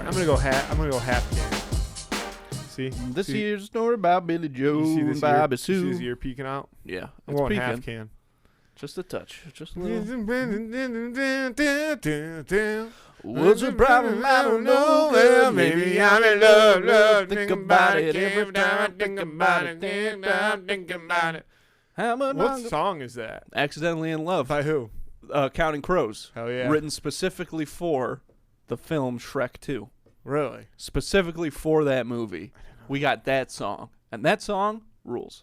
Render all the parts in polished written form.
I'm gonna go half can. See? This here's a story about Billy Joe and ear, Bobby Sue. You see his ear peeking out? Yeah, I'm it's going peeking. half can. Just a touch. Just a little. What's the problem? I don't know. Well, maybe I'm in love. Think about it every time I think about it. Think about it. What song is that? Accidentally in Love. By who? Counting Crows. Hell yeah. Written specifically for the film Shrek 2. Really? Specifically for that movie. We got that song. And that song rules.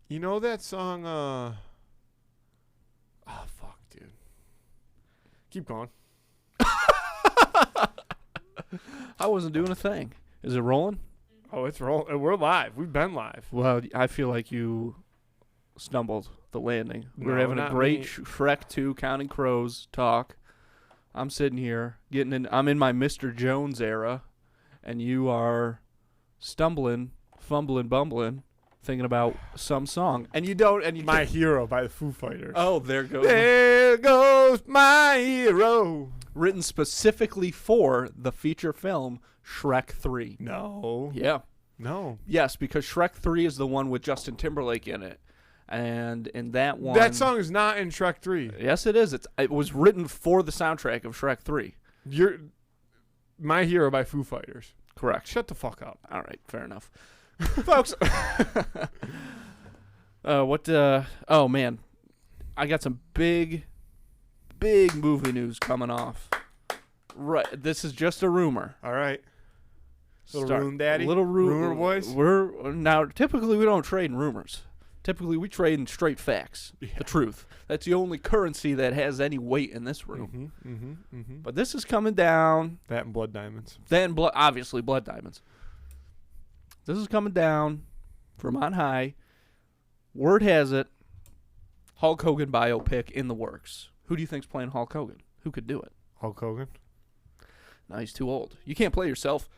You know that song, oh, fuck, dude. Keep going. I wasn't doing a thing. Is it rolling? Oh, it's rolling. We're live. We've been live. Well, I feel like you stumbled the landing. We're No, having a not great me. Shrek 2 Counting Crows talk. I'm sitting here I'm in my Mr. Jones era, and you are stumbling, fumbling, bumbling, thinking about some song. And you don't, and you My can't- Hero by the Foo Fighters. Oh, there goes. There goes my hero. Written specifically for the feature film Shrek 3. No. Yeah. No. Yes, because Shrek 3 is the one with Justin Timberlake in it. And in that one... That song is not in Shrek 3. Yes, it is. It was written for the soundtrack of Shrek 3. You're My Hero by Foo Fighters. Correct. Shut the fuck up. All right, fair enough. Folks. Oh, man. I got some big movie news coming off. Right. This is just a rumor. All right. Little room daddy? Little rumor boys? Now, typically we don't trade in rumors. Typically we trade in straight facts. Yeah. The truth. That's the only currency that has any weight in this room. But this is coming down. That and blood diamonds. Then, obviously, blood diamonds. This is coming down from on high. Word has it, Hulk Hogan biopic in the works. Who do you think's playing Hulk Hogan? Who could do it? Hulk Hogan? No, he's too old. You can't play yourself,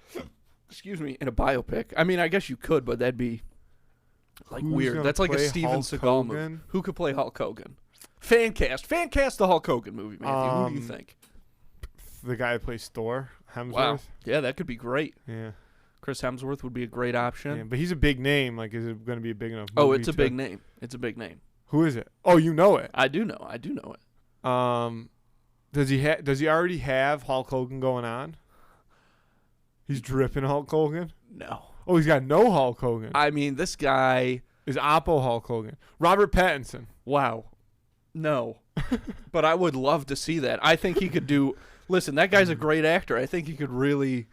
excuse me, in a biopic. I mean, I guess you could, but that'd be like Who's weird. gonna That's like a play Steven Hulk Seagal movie. Hogan? Who could play Hulk Hogan? Fan cast the Hulk Hogan movie, Matthew. Who do you think? The guy that plays Thor, Hemsworth. Wow. Yeah, that could be great. Yeah. Chris Hemsworth would be a great option. Yeah, but he's a big name. Like, is it going to be a big enough Oh, movie it's a big name. It's a big name. Who is it? Oh, you know it. I do know it. Does he already have Hulk Hogan going on? He's dripping Hulk Hogan? No. Oh, he's got no Hulk Hogan. I mean, this guy... Is Oppo Hulk Hogan? Robert Pattinson. Wow. No. But I would love to see that. I think he could do... Listen, that guy's a great actor. I think he could really,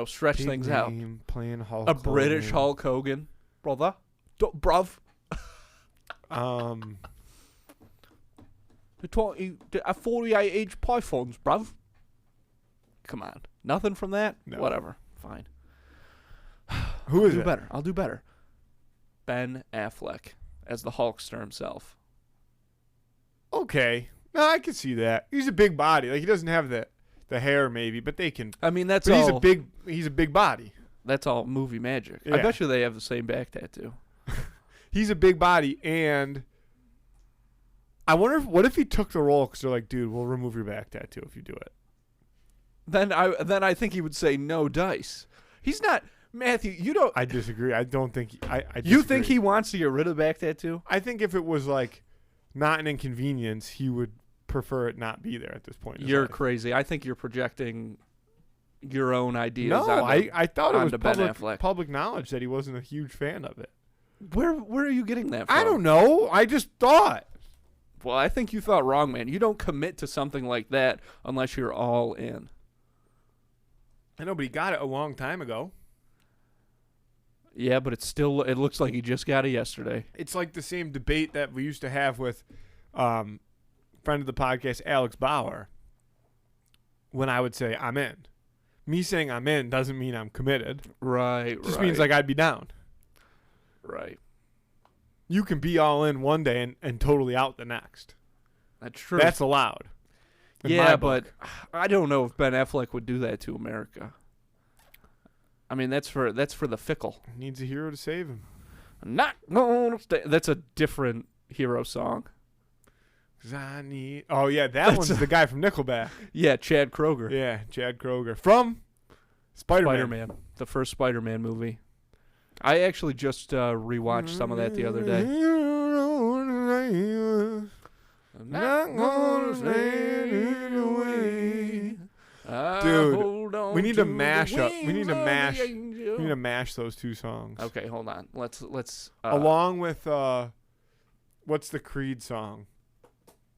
stretch Big things out. name, playing Hulk A Hogan. British Hulk Hogan. Brother. Bruv. Um, 48-inch pythons, bruv. Come on. Nothing from that? No. Whatever. Fine. who is it? I'll do better. Ben Affleck as the Hulkster himself. Okay. No, I can see that. He's a big body. Like, he doesn't have the hair maybe, but they can. I mean, that's But all. he's a big body. That's all movie magic. I Yeah. bet you they have the same back tattoo. He's a big body, and I wonder what if he took the role because they're like, dude, we'll remove your back tattoo if you do it. Then I think he would say no dice. He's not Matthew. You don't. I disagree. I don't think I disagree. You think he wants to get rid of the back tattoo? I think if it was like not an inconvenience, he would prefer it not be there at this point. in his You're life. crazy. I think you're projecting your own ideas. No, I thought it was onto Ben Affleck. public knowledge that he wasn't a huge fan of it. Where are you getting that from? I don't know. I just thought. Well, I think you thought wrong, man. You don't commit to something like that unless you're all in. I know, but he got it a long time ago. Yeah, but it looks like he just got it yesterday. It's like the same debate that we used to have with friend of the podcast, Alex Bauer, when I would say I'm in. Me saying I'm in doesn't mean I'm committed. Right, It just means like I'd be down. Right. You can be all in one day and totally out the next. That's true. That's allowed. in Yeah, my but book. I don't know if Ben Affleck would do that to America. I mean, that's for the fickle. Needs a hero to save him. I'm not gonna stay. That's a different hero song. 'Cause I need. Oh yeah, that one's the guy from Nickelback. Yeah, Chad Kroeger. Yeah, Chad Kroeger from Spider-Man. Spider-Man, the first Spider-Man movie. I actually just rewatched some of that the other day. I'm not gonna stand away. Dude, we need to mash up. We need to mash. We need to mash those two songs. Okay, hold on. Let's along with what's the Creed song?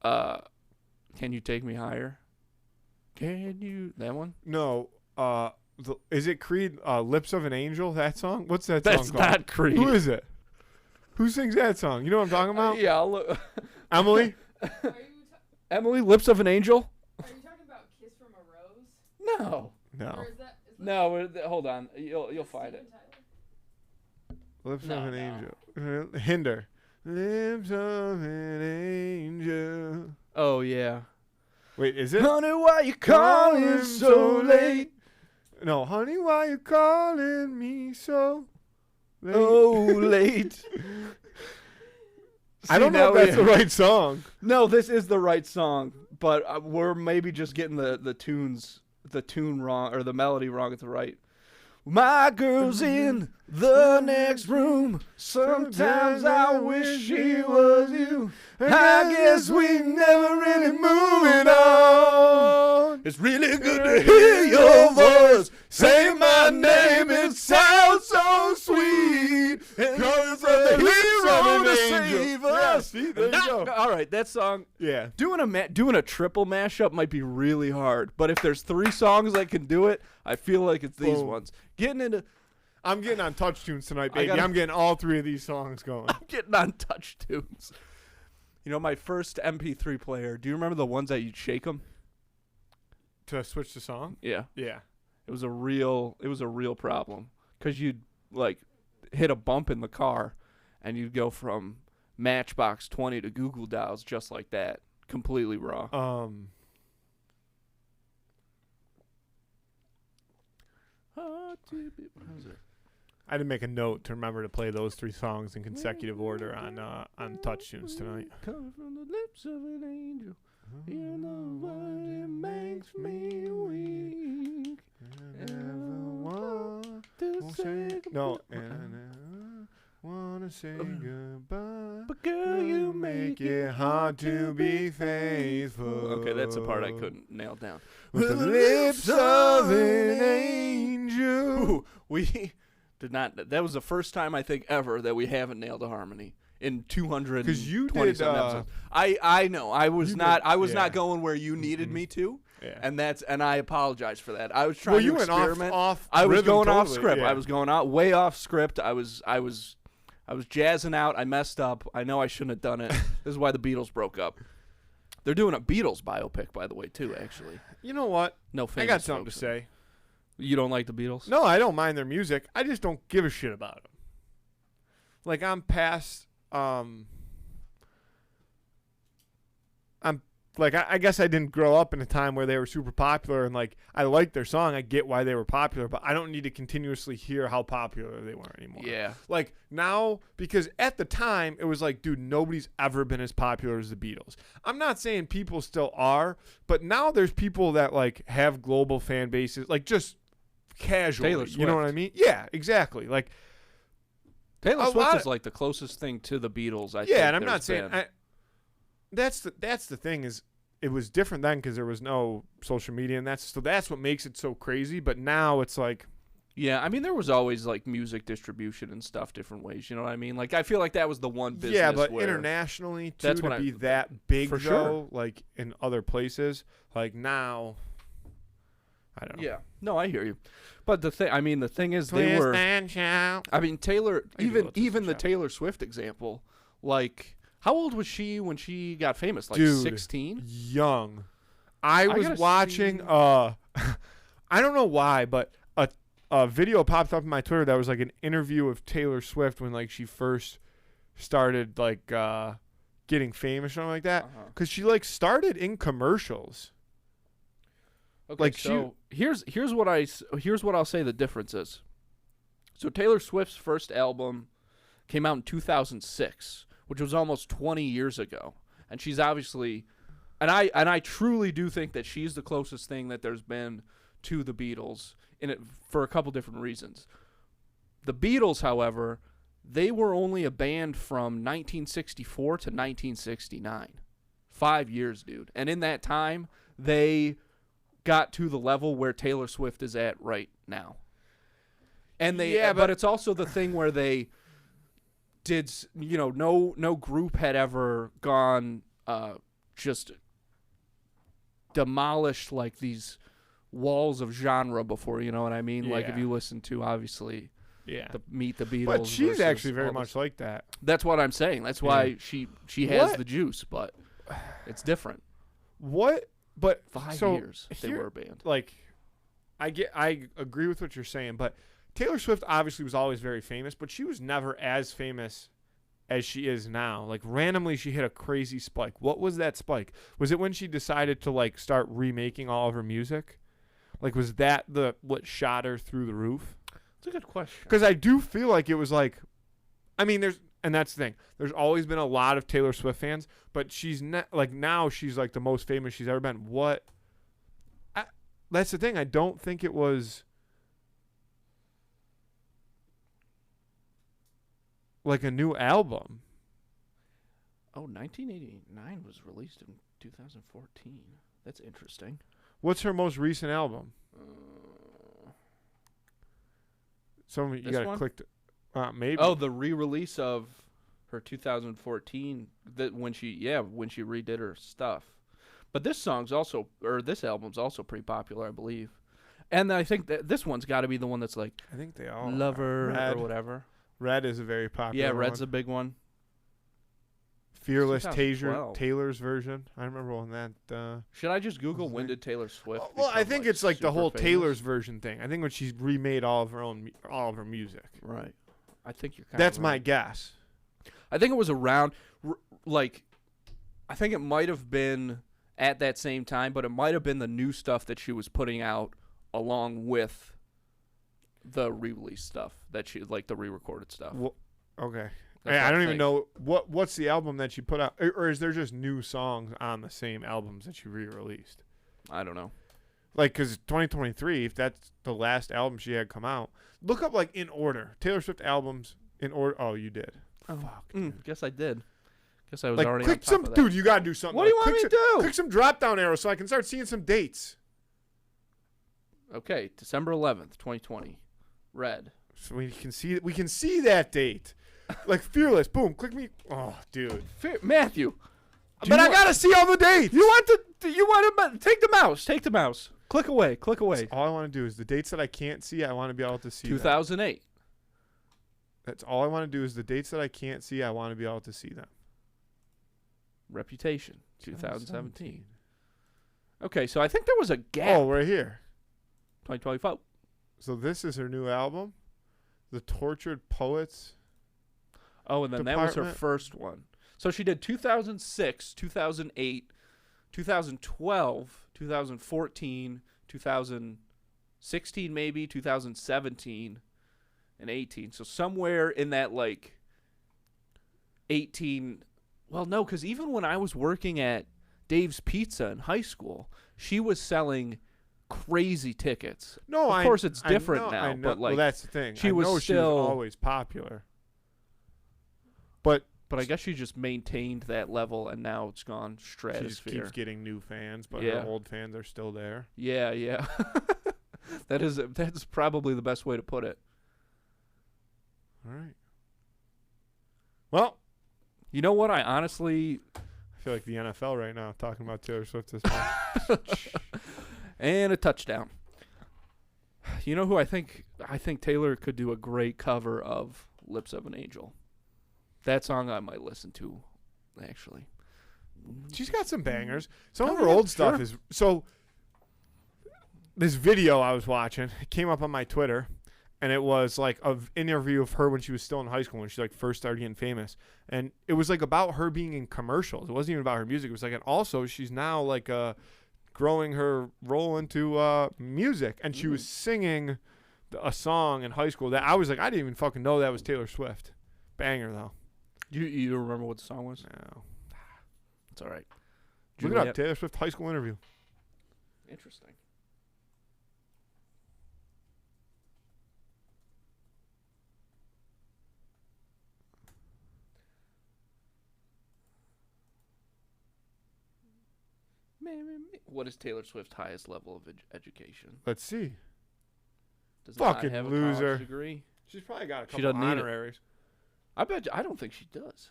Can You Take Me Higher? Can you that one? No. Is it Creed? Lips of an Angel. That song. What's that That's song called? not Creed. Who is it? Who sings that song? You know what I'm talking about? Yeah, I'll look. Emily. Emily, Lips of an Angel. Are you talking about Kiss from a Rose? No. No. Or is that Hold on. You'll find it. Lips No, of an no. Angel. Hinder. Lips of an Angel. Oh yeah. Wait, is it? Honey, why you calling so late? No, honey, why you calling me so late? Oh, late. I don't know if that's the right song. No, this is the right song, but we're maybe just getting the tune wrong or the melody wrong at the right. My girl's in the next room. Sometimes I wish she was you. I guess we never really moving on. It's really good to hear your voice. Say my name, it sounds so sweet. Coming from the hero to save us. Yeah, see, there you go. All right, that song. Yeah. Doing a triple mashup might be really hard, but if there's 3 songs that can do it, I feel like it's these Boom. ones. I'm getting on Touch Tunes tonight, baby. gotta- I'm getting all 3 of these songs going. getting on touch tunes. You know, my first MP3 player. Do you remember the ones that you'd shake them? To switch the song? Yeah, Yeah. it was a real problem because you'd like hit a bump in the car, and you'd go from Matchbox 20 to Google Dolls just like that, completely raw. I had to make a note to remember to play those 3 songs in consecutive order on Touch Tunes tonight. Coming from the lips of an angel, you know what it makes me weak. No, and I wanna say goodbye. But girl, you Make it hard to be faithful. Okay, that's the part I couldn't nail down. With the lips of an angel. Ooh, we did not. That was the first time I think ever that we haven't nailed a harmony in 220 'Cause you did, episodes. I know. I was not yeah. going where you needed me to. Yeah. And I apologize for that. I was trying to you went experiment. off I was rhythm going off totally, script. yeah. I was going out way off script. I was jazzing out. I messed up. I know I shouldn't have done it. This is why the Beatles broke up. They're doing a Beatles biopic, by the way, too. Actually, You know what? no. I got something to say. You don't like the Beatles? No, I don't mind their music. I just don't give a shit about them. Like I'm past. I guess I didn't grow up in a time where they were super popular, and like I like their song. I get why they were popular, but I don't need to continuously hear how popular they were anymore. Yeah. Like now, because at the time it was like, dude, nobody's ever been as popular as the Beatles. I'm not saying people still are, but now there's people that like have global fan bases, like just casually. Taylor Swift. You know what I mean? Yeah, exactly. Like Taylor A Swift lot is like the closest thing to the Beatles. I think yeah, and I'm there's not saying been. that's the thing is it was different then because there was no social media, and that's what makes it so crazy. But now it's like, Yeah, I mean there was always like music distribution and stuff different ways. You know what I mean? Like I feel like that was the one business. yeah, but where internationally too, That's to when be that big for though, sure. like in other places, like now, I don't know. Yeah, no, I hear you. But the thing is, they were. I mean, Taylor. I do love Even the Twist and Shout. Taylor Swift example. Like, how old was she when she got famous? Like Dude. 16. Young. I was gotta watching see- I don't know why, but a video popped up in my Twitter that was like an interview of Taylor Swift when like she first started like getting famous or something like that, Uh-huh. because she like started in commercials. Okay, Like, so here's what I'll say the difference is. So Taylor Swift's first album came out in 2006, which was almost 20 years ago, And she's obviously, and I truly do think that she's the closest thing that there's been to the Beatles in it for a couple different reasons. The Beatles, however, they were only a band from 1964 to 1969. 5 years, dude. And in that time, they got to the level where Taylor Swift is at right now. And they, but it's also the thing where they did, no group had ever gone, just demolished like these walls of genre before, you know what I mean? Like if you listen to, obviously, Meet the Beatles. But she's actually very much like that. That's what I'm saying. That's why she has the juice, but it's different. What? But 5 years they were a band. Like, I agree with what you're saying, but Taylor Swift obviously was always very famous, but she was never as famous as she is now. Like, randomly she hit a crazy spike. What was that spike? Was it when she decided to like start remaking all of her music? Like, was that what shot her through the roof? That's a good question. Because I do feel like it was like, I mean, and that's the thing. There's always been a lot of Taylor Swift fans, but she's not like, now she's like the most famous she's ever been. That's the thing. I don't think it was like a new album. Oh, 1989 was released in 2014. That's interesting. What's her most recent album? You gotta click. Maybe. Oh, the re-release of her 2014. When she redid her stuff. But this this album's also pretty popular, I believe. And I think that this one's got to be the one that's like, I think they all Lover or whatever. Red is a very popular one. Yeah, Red's a big one. Fearless Taylor's version. I remember when that. Should I just Google when did Taylor Swift? Well, I think it's like the whole famous? Taylor's version thing. I think when she's remade all of her music. Right. I think you're. That's my guess. I think it was around, I think it might have been at that same time, but it might have been the new stuff that she was putting out along with the re-release stuff that she like the re-recorded stuff. Well, okay. I don't even know what's the album that she put out, or is there just new songs on the same albums that she re-released? I don't know. Like, because 2023, if that's the last album she had come out, look up like in order Taylor Swift albums in order. Oh, you did. Oh, fuck. Guess I did. Guess I was like, already. Click on top some, of that. dude. You gotta do something. What do you want me to do? Click some drop down arrows so I can start seeing some dates. Okay, December 11th, 2020, Red. So we can see that date. Like Fearless, boom, click me. Oh, dude, Matthew. But I gotta see all the dates. You want to take the mouse. Take the mouse. Click away. Click away. That's all I want to do is the dates that I can't see. I want to be able to see. 2008. That's all I want to do is the dates that I can't see. I want to be able to see them. Reputation, 2017. Okay, so I think there was a gap. Oh, right here. 2025. So this is her new album, The Tortured Poets. Oh, and then that was her first one. So she did 2006, 2008, 2012, 2014, 2016 maybe, 2017, and 18. So somewhere in that like 18. Well, no, because even when I was working at Dave's Pizza in high school, she was selling crazy tickets. No, of course it's different now, but like, well, that's the thing. She was always popular. But I guess she just maintained that level, and now it's gone stratosphere. She just keeps getting new fans, but her old fans are still there. Yeah. That's probably the best way to put it. All right. Well, you know what? I honestly feel like the NFL right now talking about Taylor Swift this month. And a touchdown. You know who I think Taylor could do a great cover of Lips of an Angel. That song I might listen to, actually. She's got some bangers. Some of her old stuff is... So, this video I was watching, it came up on my Twitter, and it was like an interview of her when she was still in high school, when she like first started getting famous. And it was like about her being in commercials. It wasn't even about her music. It was like, and also she's now like growing her role into music. And she was singing a song in high school that I was like, I didn't even fucking know that was Taylor Swift. Banger, though. You remember what the song was? No. It's all right. Look it up. Taylor Swift high school interview. Interesting. What is Taylor Swift's highest level of education? Let's see. Does Fucking not have loser. a college degree? She's probably got a She couple doesn't need it. honoraries. I don't think she does.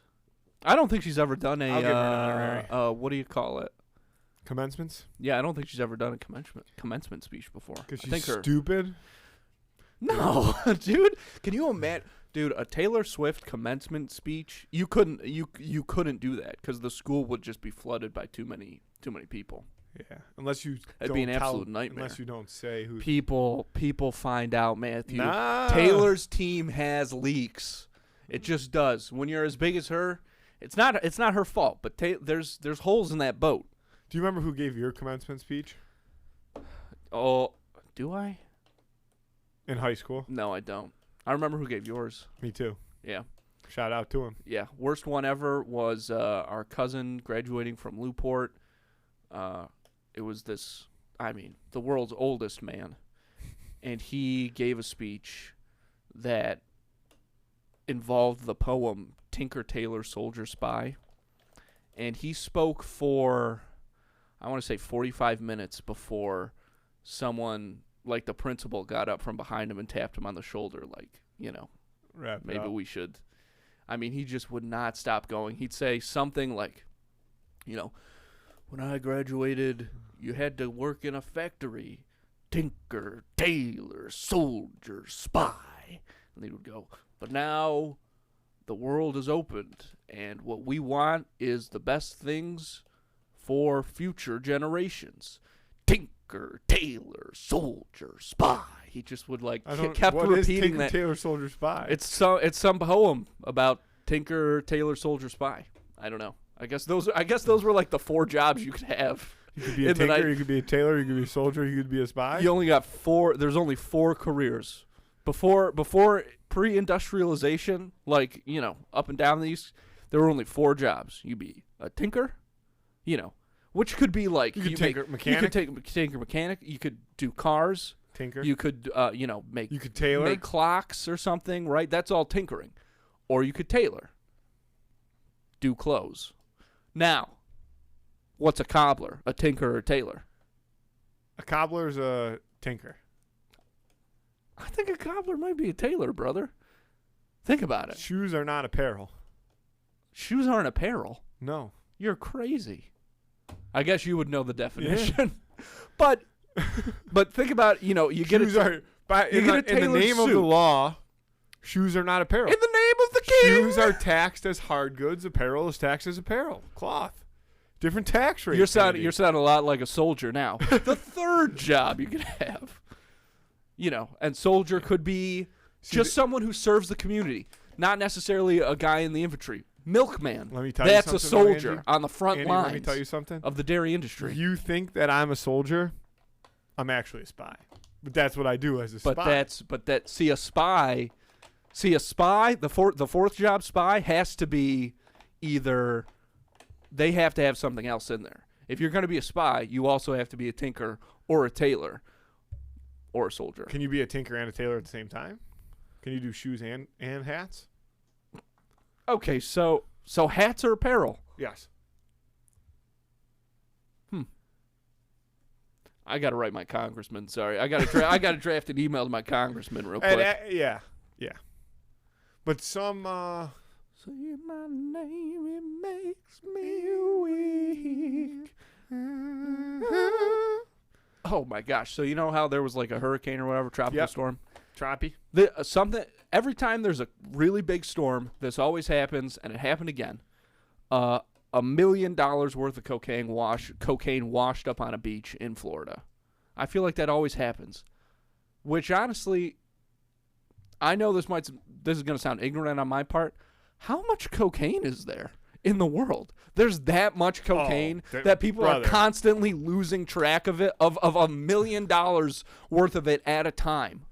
I don't think she's ever done I'll give her an honorary. what do you call it? Commencements? Yeah, I don't think she's ever done a commencement speech before. Because I think she's stupid? No, dude. Can you imagine? Dude, a Taylor Swift commencement speech, you couldn't do that because the school would just be flooded by too many people. Yeah, unless you It'd be an absolute nightmare. Unless you don't say who. People find out, Matthew. Nah. Taylor's team has leaks. It just does. When you're as big as her, it's not her fault. But there's holes in that boat. Do you remember who gave your commencement speech? Oh, do I? In high school? No, I don't. I remember who gave yours. Me too. Yeah. Shout out to him. Yeah. Worst one ever was our cousin graduating from Newport. It was the world's oldest man. And he gave a speech that involved the poem Tinker, Tailor, Soldier, Spy. And he spoke for, I want to say 45 minutes before someone, like the principal, got up from behind him and tapped him on the shoulder like, maybe we should. I mean, he just would not stop going. He'd say something like, when I graduated, you had to work in a factory. Tinker, tailor, soldier, spy. And he would go, but now the world is opened, and what we want is the best things for future generations. Tinker, tailor, soldier, spy. He just would kept what repeating is Tinker, that. Tailor, Soldier, Spy? It's some poem about Tinker, tailor, soldier, spy. I don't know. I guess those were like the 4 jobs you could have. You could be a tinker, you could be a tailor, you could be a soldier, you could be a spy. You only got 4. There's only 4 careers. Before pre-industrialization, up and down these, there were only 4 jobs. You'd be a tinker, which could be like you could tinker mechanic. You could tinker mechanic. You could do cars. Tinker. You could make. You could tailor. Make clocks or something, right? That's all tinkering. Or you could tailor. Do clothes. Now, what's a cobbler? A tinker or a tailor? A cobbler's a tinker. I think a cobbler might be a tailor, brother. Think about it. Shoes are not apparel. Shoes aren't apparel. No. You're crazy. I guess you would know the definition. Yeah. But think about, you get shoes in the name suit. of the law, shoes are not apparel. In the name of the king. Shoes are taxed as hard goods. Apparel is taxed as apparel. Cloth. Different tax rates. You're sounding a lot like a soldier now. The 3rd job you could have. And soldier could be someone who serves the community, not necessarily a guy in the infantry. Milkman. Let me tell you That's something, a soldier Andy. on the front lines. Let me tell you something. Of the dairy industry. If you think that I'm a soldier, I'm actually a spy. But that's what I do as a spy. A spy, the 4th job spy has to be either, they have to have something else in there. If you're going to be a spy, you also have to be a tinker or a tailor or a soldier. Can you be a tinker and a tailor at the same time? Can you do shoes and hats? Okay, so hats are apparel. Yes. I got to write my congressman. Sorry, I got to draft an email to my congressman real quick. Yeah. But some. Say my name, it makes me weak. Oh my gosh! So you know how there was like a hurricane or whatever, tropical storm. Troppy. Every time there's a really big storm, this always happens, and it happened again. $1 million worth of cocaine washed up on a beach in Florida. I feel like that always happens. Which honestly, I know this is going to sound ignorant on my part. How much cocaine is there in the world? There's that much cocaine that people are constantly losing track of it, of $1 million worth of it at a time.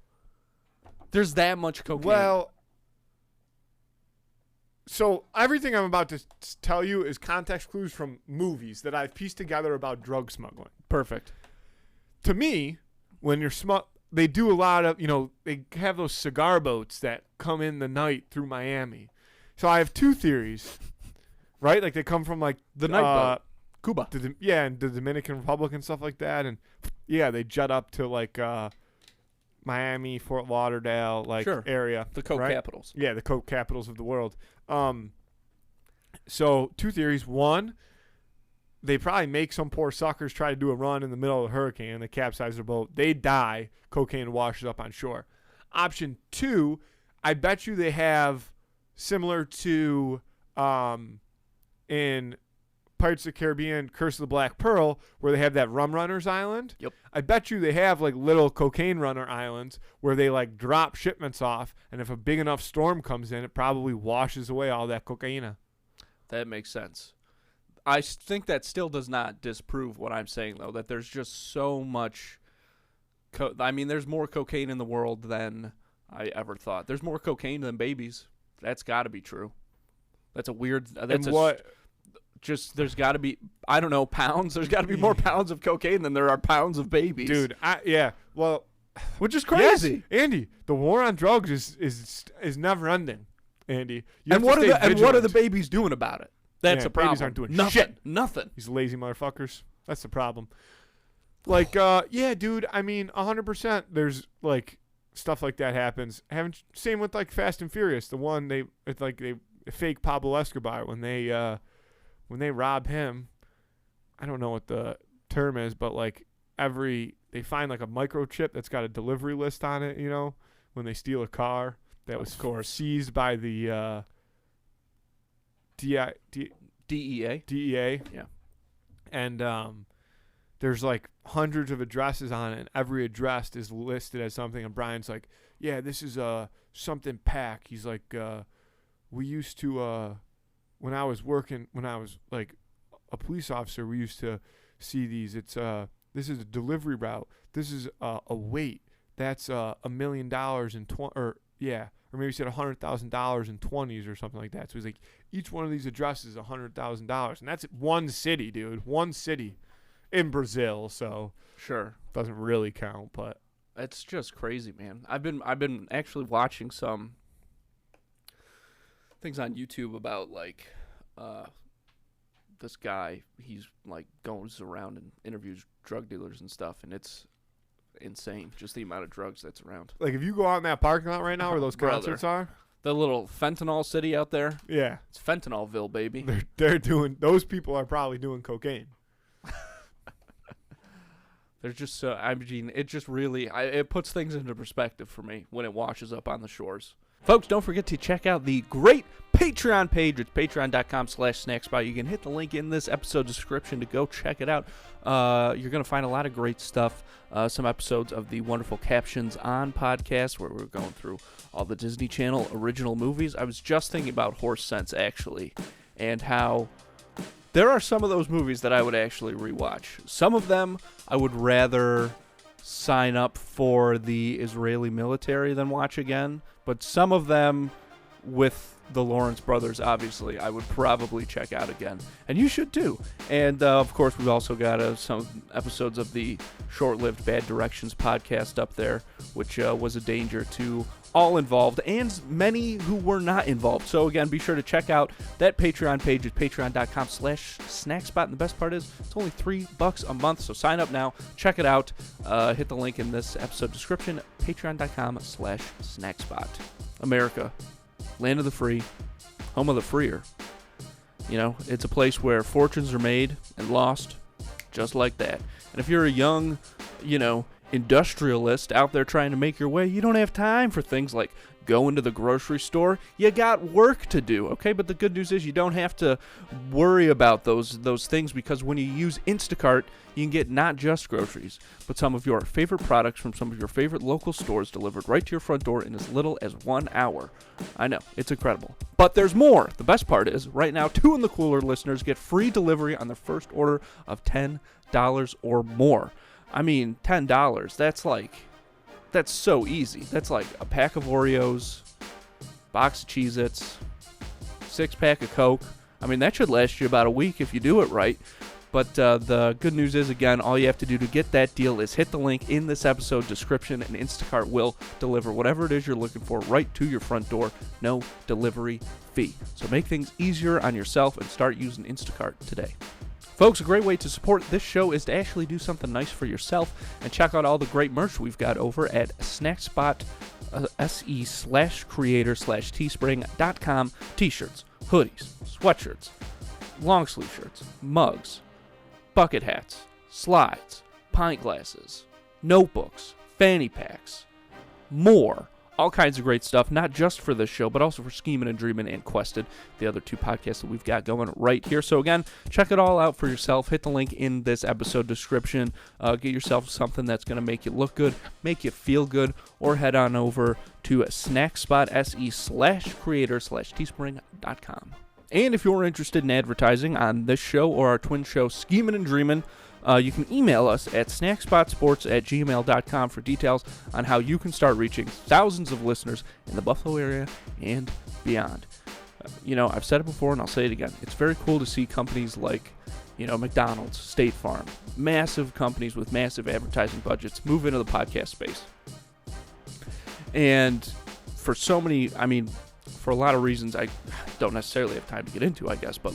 There's that much cocaine. Well, So everything I'm about to tell you is context clues from movies that I've pieced together about drug smuggling. Perfect. To me, when you're they do a lot of, they have those cigar boats that come in the night through Miami. So I have two theories, right? Like they come from like The night boat. Cuba. And the Dominican Republic and stuff like that. And yeah, they jet up to like Miami, Fort Lauderdale, area. The Coke capitals. Yeah, the Coke capitals of the world. So two theories. One, they probably make some poor suckers try to do a run in the middle of a hurricane and they capsize their boat. They die. Cocaine washes up on shore. Option two, I bet you they have similar to in Pirates of the Caribbean, Curse of the Black Pearl, where they have that rum runners island. Yep. I bet you they have like little cocaine runner islands where they like drop shipments off, and if a big enough storm comes in, it probably washes away all that cocaine. That makes sense. I think that still does not disprove what I'm saying, though, that there's just so much. There's more cocaine in the world than I ever thought. There's more cocaine than babies. That's got to be true. That's a weird. There's got to be, I don't know, pounds. There's got to be more pounds of cocaine than there are pounds of babies. Dude, well, which is crazy. Yes, Andy, the war on drugs is never ending, Andy. And what are the babies doing about it? That's a problem. Babies aren't doing nothing. shit. Nothing. These lazy motherfuckers. That's the problem. Like, yeah, dude, 100%. There's like stuff like that happens. Same with like Fast and Furious. The one they fake Pablo Escobar when they rob him. I don't know what the term is, but like they find like a microchip that's got a delivery list on it. When they steal a car that was seized by the DEA. Yeah. And there's like hundreds of addresses on it, and every address is listed as something. And Brian's like, yeah, this is something pack. He's like, we used to when I was like a police officer, we used to see these. It's this is a delivery route. This is a weight. That's $1 million or maybe he said $100,000 in 20s or something like that. So he's like, each one of these addresses is $100,000, and that's one city, dude. One city in Brazil. So sure, doesn't really count, but it's just crazy, man. I've been actually watching some things on YouTube about like this guy. He's like goes around and interviews drug dealers and stuff, and it's insane just the amount of drugs that's around. Like if you go out in that parking lot right now where those concerts are, the little fentanyl city out there, yeah, it's fentanylville, baby. They're doing, those people are probably doing cocaine. They're just it just really it puts things into perspective for me when it washes up on the shores. Folks, don't forget to check out the great Patreon page. It's patreon.com/snackspot. You can hit the link in this episode description to go check it out. You're going to find a lot of great stuff. Some episodes of the Wonderful Captions On podcast where we're going through all the Disney Channel original movies. I was just thinking about Horse Sense, actually, and how there are some of those movies that I would actually rewatch. Some of them I would rather sign up for the Israeli military than watch again. But some of them, with the Lawrence brothers, obviously, I would probably check out again. And you should too. And, of course, we've also got some episodes of the short-lived Bad Directions podcast up there, which was a danger to all involved and many who were not involved. So, again, be sure to check out that Patreon page at patreon.com/snackspot. And the best part is it's only $3 a month. So sign up now. Check it out. Hit the link in this episode description, patreon.com/snackspot. America, land of the free, home of the freer. It's a place where fortunes are made and lost just like that. And if you're a young, industrialist out there trying to make your way, you don't have time for things like going to the grocery store. You got work to do, okay? But the good news is you don't have to worry about those things, because when you use Instacart, you can get not just groceries, but some of your favorite products from some of your favorite local stores delivered right to your front door in as little as 1 hour. I know, it's incredible. But there's more. The best part is, right now, 2 in the Cooler listeners get free delivery on their first order of $10 or more. I mean, $10, that's so easy. That's like a pack of Oreos, box of Cheez-Its, 6-pack of Coke. I mean, that should last you about a week if you do it right. But the good news is, again, all you have to do to get that deal is hit the link in this episode description, and Instacart will deliver whatever it is you're looking for right to your front door. No delivery fee. So make things easier on yourself and start using Instacart today. Folks, a great way to support this show is to actually do something nice for yourself and check out all the great merch we've got over at SnackSpot se/creator/teespring.com. T-shirts, hoodies, sweatshirts, long sleeve shirts, mugs, bucket hats, slides, pint glasses, notebooks, fanny packs, more. All kinds of great stuff, not just for this show, but also for Schemin' and Dreamin' and Quested, the other two podcasts that we've got going right here. So again, check it all out for yourself. Hit the link in this episode description. Get yourself something that's going to make you look good, make you feel good, or head on over to SnackSpot se/creator/teespring.com. And if you're interested in advertising on this show or our twin show, Schemin' and Dreamin', you can email us at snackspotsports@gmail.com for details on how you can start reaching thousands of listeners in the Buffalo area and beyond. I've said it before and I'll say it again. It's very cool to see companies like, McDonald's, State Farm, massive companies with massive advertising budgets move into the podcast space. And for so many, for a lot of reasons I don't necessarily have time to get into, I guess. But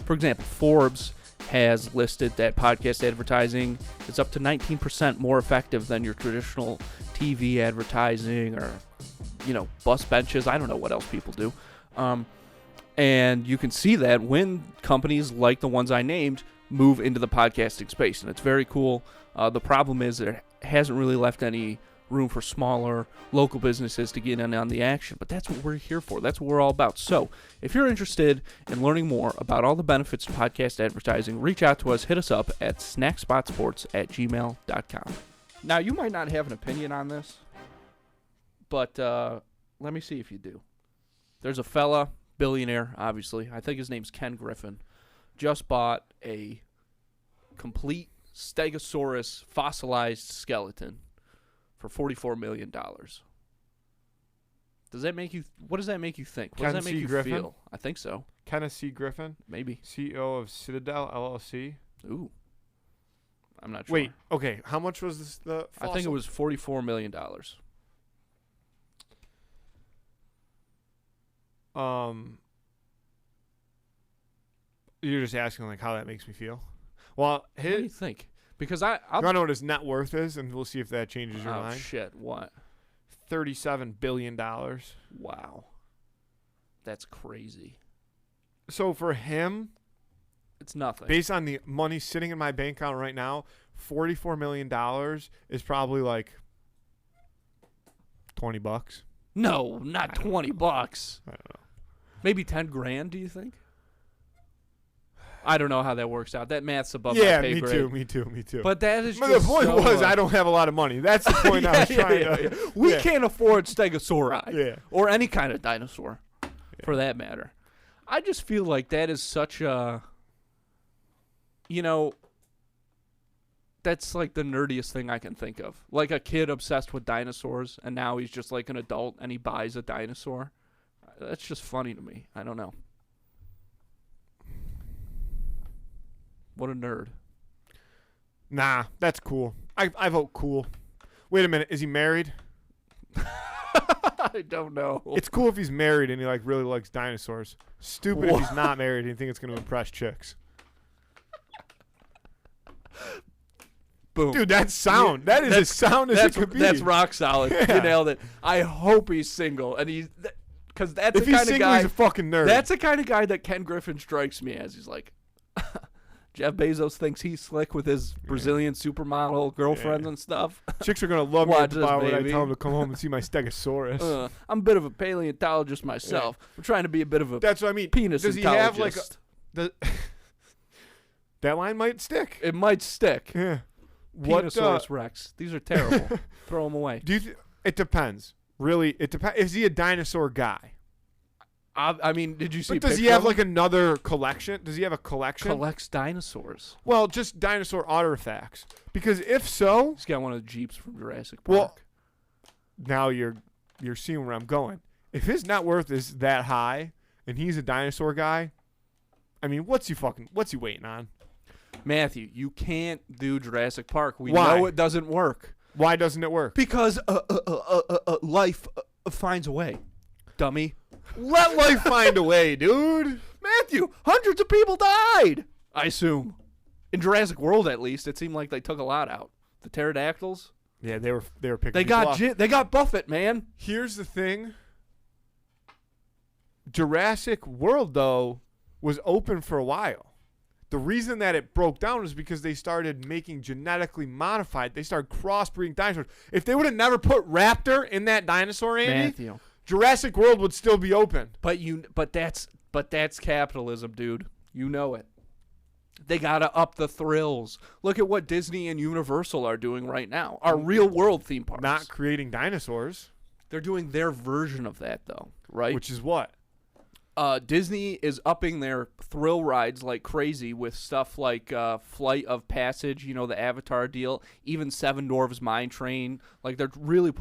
for example, Forbes has listed that podcast advertising is up to 19% more effective than your traditional TV advertising or, bus benches. I don't know what else people do. And you can see that when companies like the ones I named move into the podcasting space. And it's very cool. The problem is it hasn't really left any room for smaller local businesses to get in on the action, but that's what we're here for. That's what we're all about. So if you're interested in learning more about all the benefits of podcast advertising, reach out to us. Hit us up at snackspotsports@gmail.com. Now, you might not have an opinion on this, but let me see if you do. There's a fella, billionaire, obviously. I think his name's Ken Griffin. Just bought a complete Stegosaurus fossilized skeleton for $44 million. Does that make you? What does that make you think? What does that make you feel? I think so. Kenneth C. Griffin, maybe CEO of Citadel LLC. Ooh, I'm not sure. Wait, okay. How much was this? The fossil? I think it was $44 million. You're just asking how that makes me feel. Well, what do you think? Because you want to know what his net worth is, and we'll see if that changes your mind. Oh, shit. What? $37 billion. Wow. That's crazy. So for him, it's nothing. Based on the money sitting in my bank account right now, $44 million is probably $20. No, not $20. I don't know. Maybe 10 grand, do you think? I don't know how that works out. That math's above my pay grade. Me too. But that is but just the point so, was I don't have a lot of money. That's the point I was trying to. We can't afford Stegosauri. Yeah. Or any kind of dinosaur, for that matter. I just feel like that is such a, that's like the nerdiest thing I can think of. Like a kid obsessed with dinosaurs, and now he's just like an adult, and he buys a dinosaur. That's just funny to me. I don't know. What a nerd. Nah, that's cool. I vote cool. Wait a minute. Is he married? I don't know. It's cool if he's married and he really likes dinosaurs. Stupid if he's not married and you think it's going to impress chicks. Boom. Dude, that's sound. That is as sound as it could be. That's rock solid. Yeah. You nailed it. I hope he's single. And because that's if the kind he's of single, guy. he's a fucking nerd. That's the kind of guy that Ken Griffin strikes me as. He's like, Jeff Bezos thinks he's slick with his Brazilian supermodel girlfriends and stuff. Chicks are going to love me Watch when I this, tell them to come home and see my Stegosaurus. I'm a bit of a paleontologist myself. I'm trying to be a bit of a That's what I mean. penis Does he have that line might stick. It might stick. Yeah. Penosaurus Rex. These are terrible. Throw them away. It depends. Really, it depends. Is he a dinosaur guy? I mean, did you see? But does he have another collection? Does he have a collection? Collects dinosaurs. Well, just dinosaur artifacts. Because if so, he's got one of the Jeeps from Jurassic Park. Well, now you're seeing where I'm going. If his net worth is that high, and he's a dinosaur guy, I mean, what's he waiting on? Matthew, you can't do Jurassic Park. We Why? know it doesn't work. Why doesn't it work? Because life finds a way, dummy. Let life find a way, dude. Matthew, hundreds of people died. I assume. In Jurassic World, at least, it seemed like they took a lot out. The pterodactyls. Yeah, they were picking. They got Buffett, man. Here's the thing. Jurassic World, though, was open for a while. The reason that it broke down was because they started making genetically modified. They started crossbreeding dinosaurs. If they would have never put raptor in that dinosaur, Andy, Matthew. Jurassic World would still be open. But that's capitalism, dude. You know it. They gotta up the thrills. Look at what Disney and Universal are doing right now. Our real world theme parks. Not creating dinosaurs. They're doing their version of that, though, right? Which is what? Disney is upping their thrill rides like crazy with stuff like Flight of Passage, the Avatar deal, even Seven Dwarfs Mine Train. Like they're really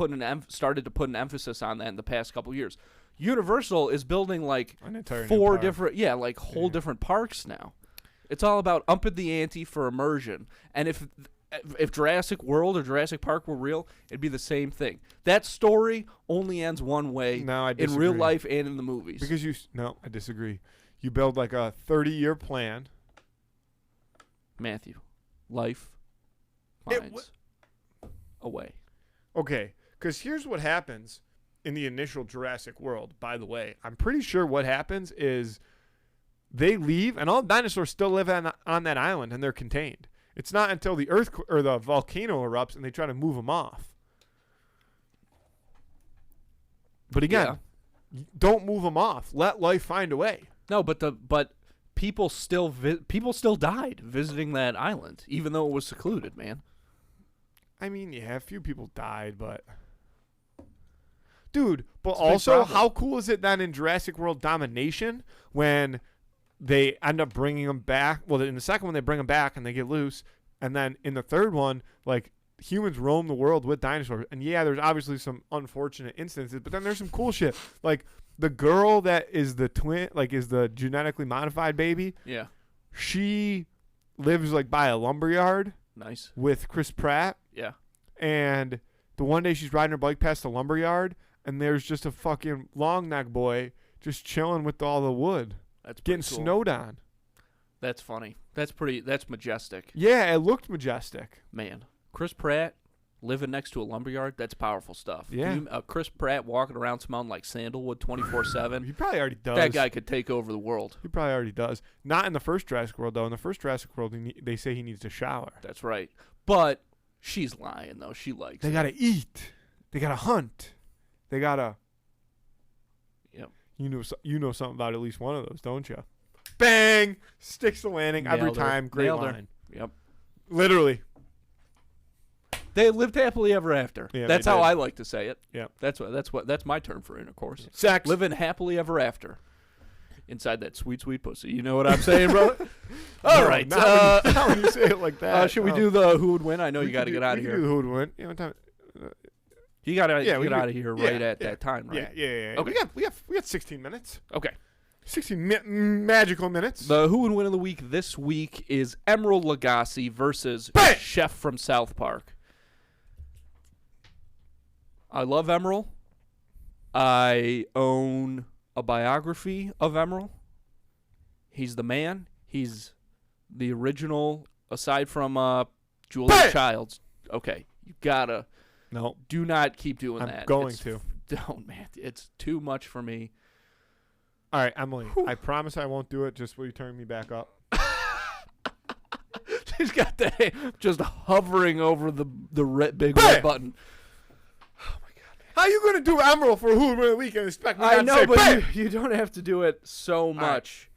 started to put an emphasis on that in the past couple of years. Universal is building like An entire new four park. different, whole different parks now. It's all about upping the ante for immersion. And if Jurassic World or Jurassic Park were real, it'd be the same thing. That story only ends one way No, I in disagree. real life and in the movies. Because no, I disagree. You build like a 30-year plan. Matthew, life finds a way. Okay, because here's what happens in the initial Jurassic World, by the way. I'm pretty sure what happens is they leave, and all dinosaurs still live on that island, and they're contained. It's not until the or the volcano erupts and they try to move them off. But again, don't move them off. Let life find a way. No, but people still died visiting that island, even though it was secluded, man. I mean, yeah, a few people died, but dude, but It's a big also, problem. how cool is it then in Jurassic World Domination when they end up bringing them back? Well, in the second one, they bring them back and they get loose. And then in the third one, like, humans roam the world with dinosaurs. And yeah, there's obviously some unfortunate instances, but then there's some cool shit. Like, the girl that is the twin, like, is the genetically modified baby. Yeah. She lives, like, by a lumberyard Nice. with Chris Pratt. Yeah. And the one day she's riding her bike past the lumberyard, and there's just a fucking long neck boy just chilling with all the wood. That's Getting cool. snowed on. That's funny. That's majestic. Yeah, it looked majestic. Man. Chris Pratt living next to a lumberyard, that's powerful stuff. Yeah. Chris Pratt walking around smelling like sandalwood 24/7. He probably already does. That guy could take over the world. He probably already does. Not in the first Jurassic World, though. In the first Jurassic World, they say he needs to shower. That's right. But she's lying, though. She likes They it. got to eat. They got to hunt. They got to... Yep. You know something about at least one of those, don't you? Bang! Sticks the landing every Nailed her. time. Great Nailed her. line. Yep. Literally. They lived happily ever after. Yeah, That's they how did. I like to say it. Yeah. That's my term for intercourse. Sex. Living happily ever after. Inside that sweet, sweet pussy. You know what I'm saying, brother? All right. Not when you say it like that. Should we do the who would win? I know We you got to can get out of we can here. do the who would win. You know what time? You got to Yeah, we get can out do- of here yeah, right at yeah. that time, right? Yeah. Okay. We got 16 minutes. Okay. 16 magical minutes. The who would win of the week this week is Emerald Lagasse versus Bang! Chef from South Park. I love Emerald. I own a biography of Emerald. He's the man. He's the original, aside from Julia Bang! Childs. Okay, you gotta No. do not keep doing I'm that. going to. Don't, man. It's too much for me. All right, Emily. I promise I won't do it. Just will you turn me back up? She's got the just hovering over the big Bang! red button. How you going to do Emerald for who would win the week and expect me I not know, to say but bang? you don't have to do it so right. much.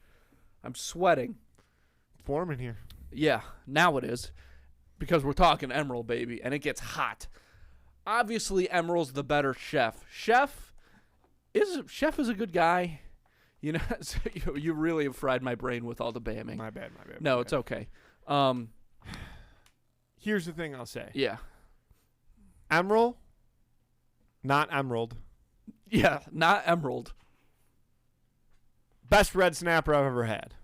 I'm sweating. Form in here. Yeah, now it is. Because we're talking Emerald, baby, and it gets hot. Obviously, Emerald's the better chef. Chef is a good guy. You know, so you really have fried my brain with all the bamming. My bad. No, my it's bad. okay. Here's the thing I'll say. Yeah. Emerald, not Emerald. Yeah, not Emerald. best red snapper I've ever had.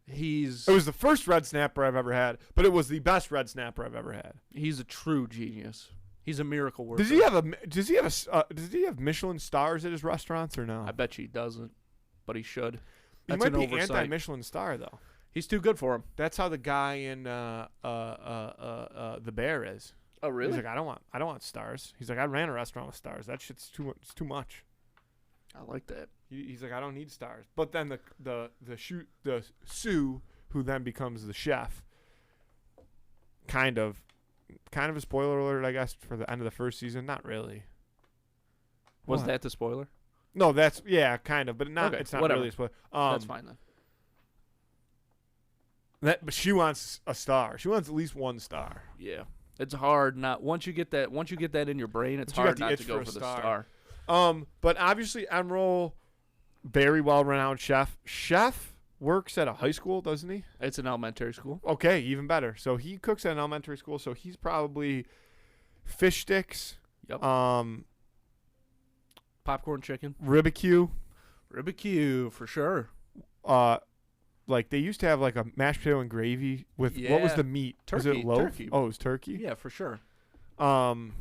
He's It was the first red snapper I've ever had, but it was the best red snapper I've ever had. he's a true genius. He's a miracle worker. Does he have Michelin stars at his restaurants or no? I bet you he doesn't, but he should. He That's might an be oversight. anti-Michelin star though. He's too good for him. That's how the guy in The Bear is. Oh, really? He's like, I don't want stars. He's like, I ran a restaurant with stars. That shit's too much. I like that. He's like, I don't need stars. But then the Sue, who then becomes the chef, kind of a spoiler alert, I guess, for the end of the first season. Not really. Was What? that the spoiler? No, that's kind of, but not. Okay, It's not whatever. really a spoiler. That's fine then. But she wants a star. She wants at least one star. Yeah, it's hard not once you get that in your brain. It's But you got hard the not itch to go for for a the star. star. But obviously Emerald, very well-renowned chef. Chef works at a high school, doesn't he? It's an elementary school. Okay, even better. So he cooks at an elementary school. So he's probably fish sticks, Yep. Popcorn chicken, ribicue. for sure. Like they used to have like a mashed potato and gravy with what was Yeah. the meat? Was it Turkey, loaf? turkey. Oh, it was turkey. Yeah, for sure. Um,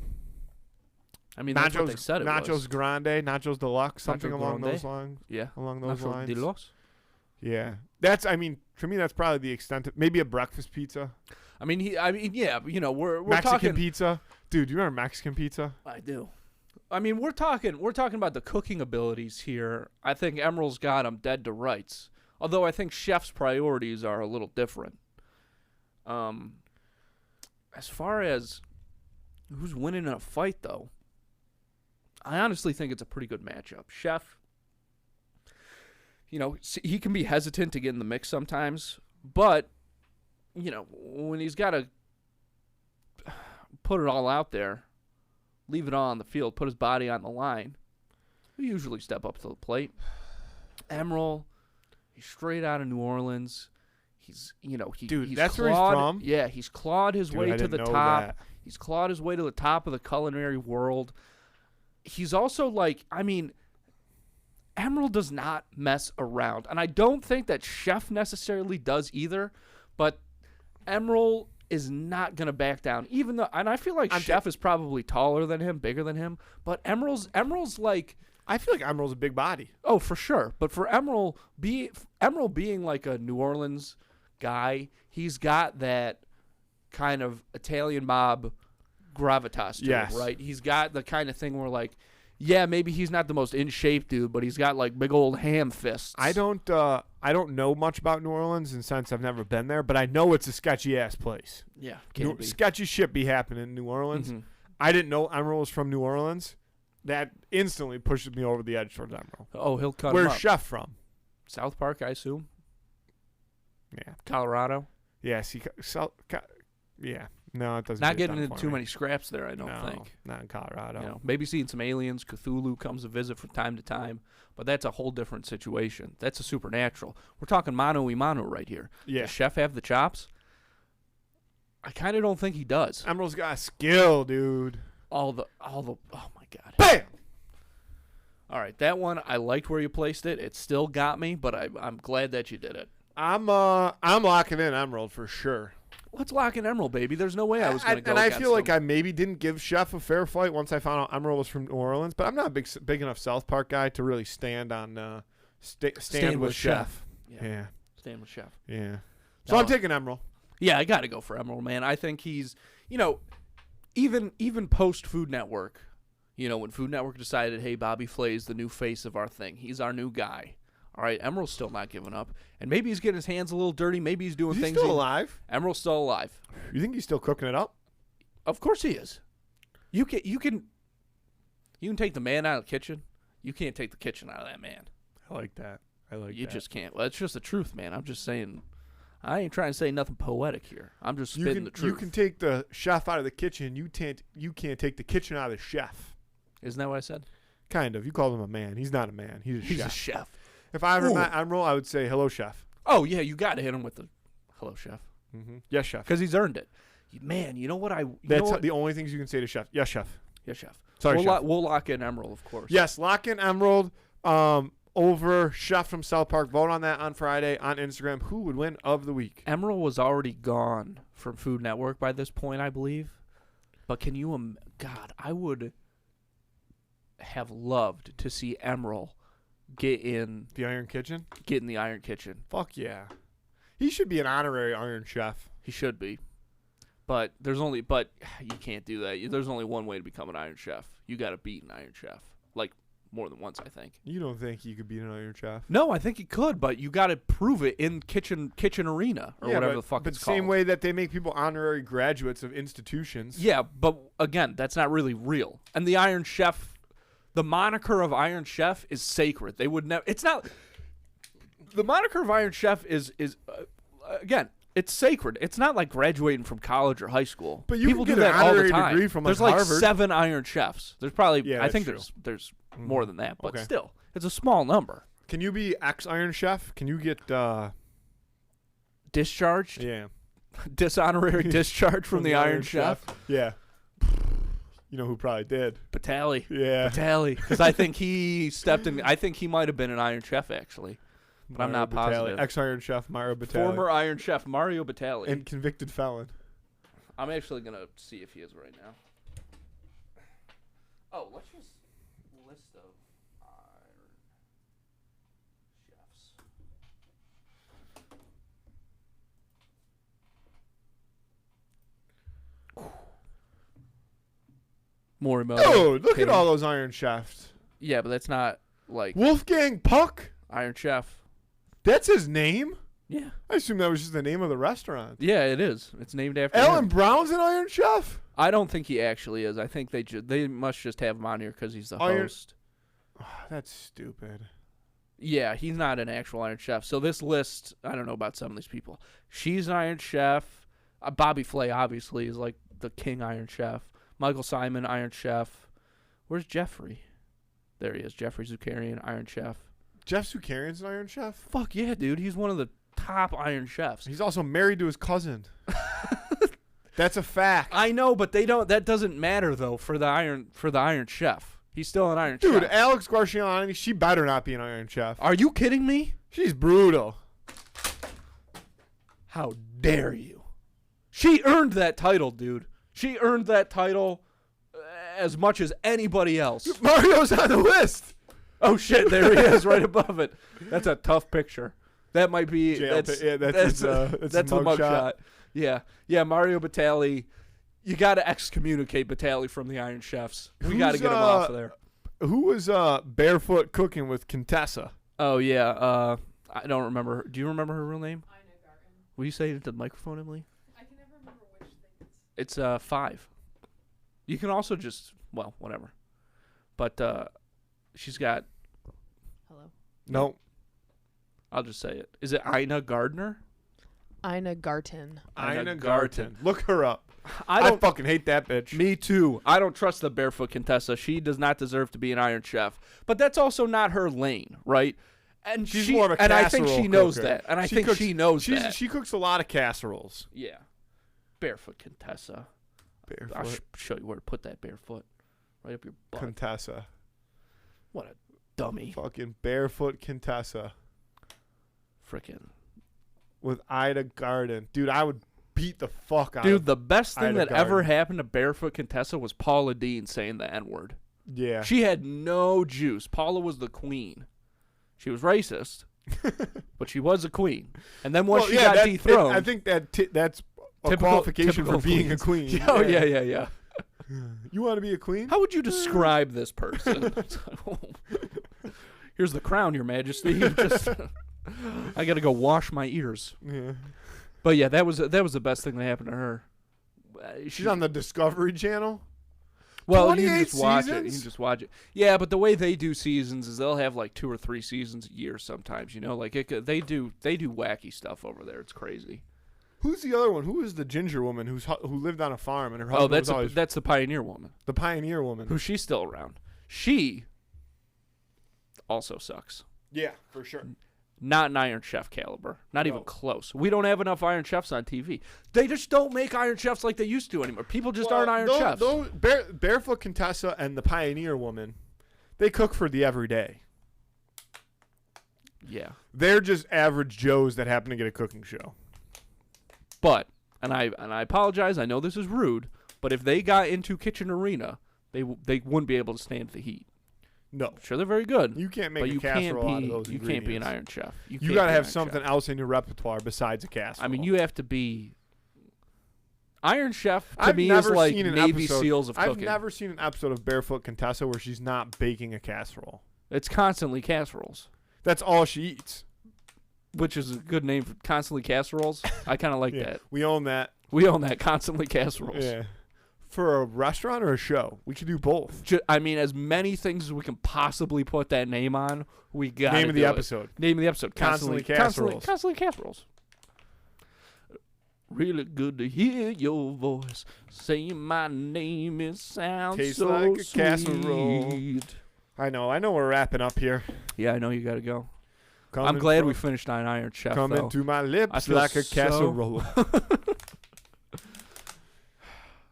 I mean, that's what they nachos, said it nachos was. grande, nachos deluxe, something Nacho along grande? those lines. Yeah. Along those Nacho lines. de los. Yeah, that's. I mean, to me, that's probably the extent of maybe a breakfast pizza, I mean, yeah. You know, we're Mexican talking. pizza. Dude, you remember Mexican pizza? I do. I mean, we're talking about the cooking abilities here. I think Emerald's got him dead to rights. Although I think Chef's priorities are a little different. As far as who's winning in a fight, though, I honestly think it's a pretty good matchup. Chef, he can be hesitant to get in the mix sometimes, but, when he's got to put it all out there, leave it all on the field, put his body on the line, he usually step up to the plate. Emerald, he's straight out of New Orleans. He's that's clawed, where he's from? Yeah, he's clawed his way I to didn't the know top. that. He's clawed his way to the top of the culinary world. He's also Emerald does not mess around. And I don't think that Chef necessarily does either, but Emerald is not going to back down. Even though, and I feel like Chef is probably taller than him, bigger than him, but Emerald's like, I feel like Emerald's a big body. oh, for sure. But for Emerald being like a New Orleans guy, he's got that kind of Italian mob gravitas to Yes. him, right? He's got the kind of thing where yeah, maybe he's not the most in shape dude, but he's got big old ham fists. I don't know much about New Orleans in the sense I've never been there, but I know it's a sketchy ass place. Yeah, can be. Sketchy shit be happening in New Orleans. Mhm. I didn't know Emerald was from New Orleans. That instantly pushes me over the edge towards Emerald. Oh, he'll cut him Where's up. Chef from? South Park, I assume. Yeah. Colorado. Yes, yeah. No, it doesn't. Not get it getting done into for too me. many scraps there, I don't No, think. not in Colorado. Maybe seeing some aliens. Cthulhu comes to visit from time to time, but that's a whole different situation. That's a supernatural. We're talking mano y mano right here. Yeah. Does Chef have the chops? I kind of don't think he does. Emerald's got skill, dude. All the. Oh my god. Bam. All right, that one I liked where you placed it. It still got me, but I'm glad that you did it. I'm locking in Emerald for sure. Let's lock in Emerald, baby. There's no way I was going to go. And I against feel like him. I maybe didn't give Chef a fair fight once I found out Emerald was from New Orleans, but I'm not a big enough South Park guy to really stand on stand with Chef. Yeah. Stand with Chef. Yeah. So No. I'm taking Emerald. Yeah, I got to go for Emerald, man. I think he's, even post Food Network, when Food Network decided, hey, Bobby Flay's the new face of our thing. He's our new guy. All right, Emerald's still not giving up. And maybe he's getting his hands a little dirty. Maybe he's doing Is he things. still alive? Emerald's still alive. You think he's still cooking it up? Of course he is. You can take the man out of the kitchen. You can't take the kitchen out of that man. I like that. You just can't. Well, it's just the truth, man. I'm just saying. I ain't trying to say nothing poetic here. I'm just spitting the truth. You can take the chef out of the kitchen. You can't take the kitchen out of the chef. Isn't that what I said? Kind of. You called him a man. He's not a man. He's a chef. If I ever Ooh. met Emerald, I would say, hello, chef. Oh, yeah, you got to hit him with the hello, chef. Mm-hmm. Yes, chef. Because he's earned it. Man, you know what That's the only things you can say to chef. Yes, chef. Yes, chef. Sorry, chef. We'll lock in Emerald, of course. Yes, lock in Emerald. over Chef from South Park. Vote on that on Friday on Instagram. Who would win of the week? Emerald was already gone from Food Network by this point, I believe. But can you, God, I would have loved to see Emerald get in The Iron Kitchen? Get in the Iron Kitchen. Fuck yeah. He should be an honorary Iron Chef. He should be. But you can't do that. There's only one way to become an Iron Chef. You got to beat an Iron Chef. Like, more than once, I think. You don't think you could beat an Iron Chef? No, I think he could, but you got to prove it in kitchen arena or whatever the fuck it's called. But same way that they make people honorary graduates of institutions. Yeah, but again, that's not really real. And the Iron Chef, the moniker of Iron Chef is sacred. They would never. It's not. The moniker of Iron Chef is again. It's sacred. It's not like graduating from college or high school. But you people can do get that an all the honorary time. degree from there's like like Harvard. 7 Iron Chefs. There's probably. Yeah, I think true. there's more than that, but Okay. still, it's a small number. Can you be ex-Iron Chef? Can you get Discharged, yeah, dishonorary discharge from the Iron Chef. Yeah. You know who probably did? Batali. Yeah. Batali, because I think he stepped in. I think he might have been an Iron Chef actually, but I'm not positive. Ex-Iron Chef Mario Batali. Former Iron Chef Mario Batali. And convicted felon. I'm actually gonna see if he is right now. Oh, let's just list of Iron Chefs. Morimoto. Dude, look King. at all those Iron Chefs. Yeah, but that's not like Wolfgang Puck? Iron Chef. That's his name? Yeah. I assume that was just the name of the restaurant. Yeah, it is. It's named after Alan him. Brown's an Iron Chef? I don't think he actually is. I think they must just have him on here because he's the Iron- host. Oh, that's stupid. Yeah, he's not an actual Iron Chef. So this list, I don't know about some of these people. She's an Iron Chef. Bobby Flay, obviously, is like the king Iron Chef. Michael Simon, Iron Chef. Where's Jeffrey? There he is. Jeffrey Zucarian, Iron Chef. Jeff Zucarian's an Iron Chef? Fuck yeah, dude. He's one of the top Iron Chefs. He's also married to his cousin. That's a fact. I know, but they don't. That doesn't matter though for the Iron Chef. He's still an Iron Chef. Dude, Alex Garciani, she better not be an Iron Chef. Are you kidding me? She's brutal. How dare you? She earned that title, dude. She earned that title as much as anybody else. Mario's on the list. Oh shit, there he is right above it. That's a tough picture. That might be That's that's a mugshot. Yeah, Mario Batali. You got to excommunicate Batali from the Iron Chefs. We got to get him off of there. Who was barefoot cooking with Contessa? Oh yeah, I don't remember. Do you remember her real name? Ina Garten. Will you say it to the microphone, Emily? I can never remember which thing it's. It's 5. You can also just whatever. But she's got. Hello. No. I'll just say it. Is it Ina Gardner? Ina Garten. Ina Garten. Look her up. I I fucking hate that bitch. Me too. I don't trust the barefoot Contessa. She does not deserve to be an Iron Chef. But that's also not her lane, right? And She's she, more of a and I casserole think she knows cooker. that. And I She think cooks- she knows that. She cooks a lot of casseroles. Yeah. Barefoot Contessa. Barefoot I'll show you where to put that barefoot. Right up your butt. Contessa. What a dummy. Fucking barefoot Contessa Frickin'. with Ida Garden. Dude, I would beat the fuck out Dude, of the best thing Ida that ever Garden. happened to Barefoot Contessa was Paula Dean saying the N-word. Yeah. She had no juice. Paula was the queen. She was racist, but she was a queen. And then once she got dethroned, I think that's a Typical- qualification for typical being a queens. queen. Oh yeah. You want to be a queen? How would you describe this person? Here's the crown, Your Majesty. Just, I gotta go wash my ears. Yeah. But yeah, that was the best thing that happened to her. She's on the Discovery Channel. Well, you 28 can just watch it. You seasons? can just watch it. Yeah, but the way they do seasons is they'll have like 2 or 3 seasons a year sometimes. You know, like they do wacky stuff over there. It's crazy. Who's the other one? Who is the ginger woman who lived on a farm and her Oh, husband was always that's the Pioneer Woman. the pioneer woman? Who she's still around. She also sucks. Yeah, for sure. Not an Iron Chef caliber. Not even No. close. We don't have enough Iron Chefs on TV. They just don't make Iron Chefs like they used to anymore. People just aren't Iron Chefs. Barefoot Contessa and the pioneer woman, they cook for the everyday. Yeah. They're just average Joes that happen to get a cooking show. But, and I apologize, I know this is rude, but if they got into Kitchen Arena, they wouldn't be able to stand the heat. No. Sure, they're very good. You can't make but a you casserole can't out be, of those you ingredients. can't be an Iron Chef. You got to have something else in your repertoire besides a casserole. I mean, you have to be... Iron Chef, to I've me, never is like seen an Navy episode- SEALs of cooking. I've never seen an episode of Barefoot Contessa where she's not baking a casserole. It's constantly casseroles, That's all she eats. which is a good name for constantly casseroles. I kind of like Yeah, that. we own that. We own that, constantly casseroles. Yeah. For a restaurant or a show, we could do both. I mean, as many things as we can possibly put that name on, we got Name of the episode. Name of the episode. Constantly Casseroles. Constantly casseroles. Really good to hear your voice saying my name. It sounds Tastes so like a sweet. casserole. I know we're wrapping up here. Yeah, I know you got to go. I'm Coming glad from- we finished on Iron Chef, Coming though. to my I lips feel like a so- casserole.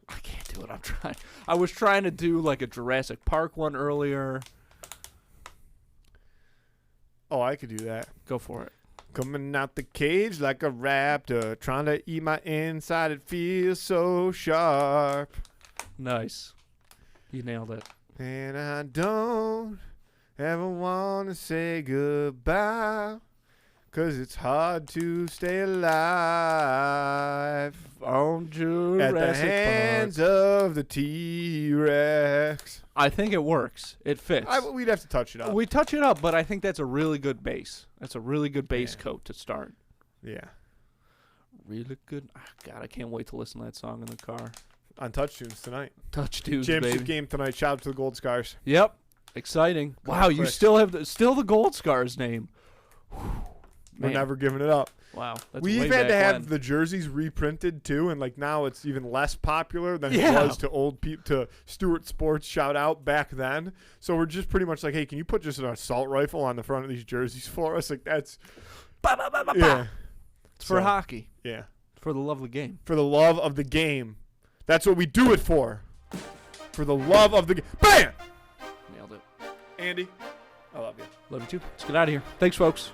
I can't do it. I'm trying. I was trying to do like a Jurassic Park one earlier. Oh, I could do that. Go for it. Coming out the cage like a raptor, trying to eat my inside. It feels so sharp. Nice. You nailed it. And I don't ever want to say goodbye, 'cause it's hard to stay alive On Jurassic at the hands Park. of the T-Rex. I think it works. It fits. We'd have to touch it up. We touch it up, but I think that's a really good base. That's a really good base Yeah. coat to start. Yeah. Really good. Oh, God, I can't wait to listen to that song in the car. On Touch Tunes tonight. Touch dudes, Championship baby. game tonight. Shout out to the Gold Scars. Yep. Exciting. Wow, you quick. still have still the Gold Scars name. We're Man. never giving it up. Wow. That's We've way had to back have when. the jerseys reprinted too, and like now it's even less popular than Yeah. it was to old people, to Stewart Sports shout out back then. So we're just pretty much like, hey, can you put just an assault rifle on the front of these jerseys for us? Like that's Ba, ba, ba, ba, ba. yeah, It's for So, hockey. yeah, For the love of the game. for the love of the game. That's what we do it for. For the love of the game. Bam, Nailed it. Andy, I love you. Love you too. Let's get out of here. Thanks, folks.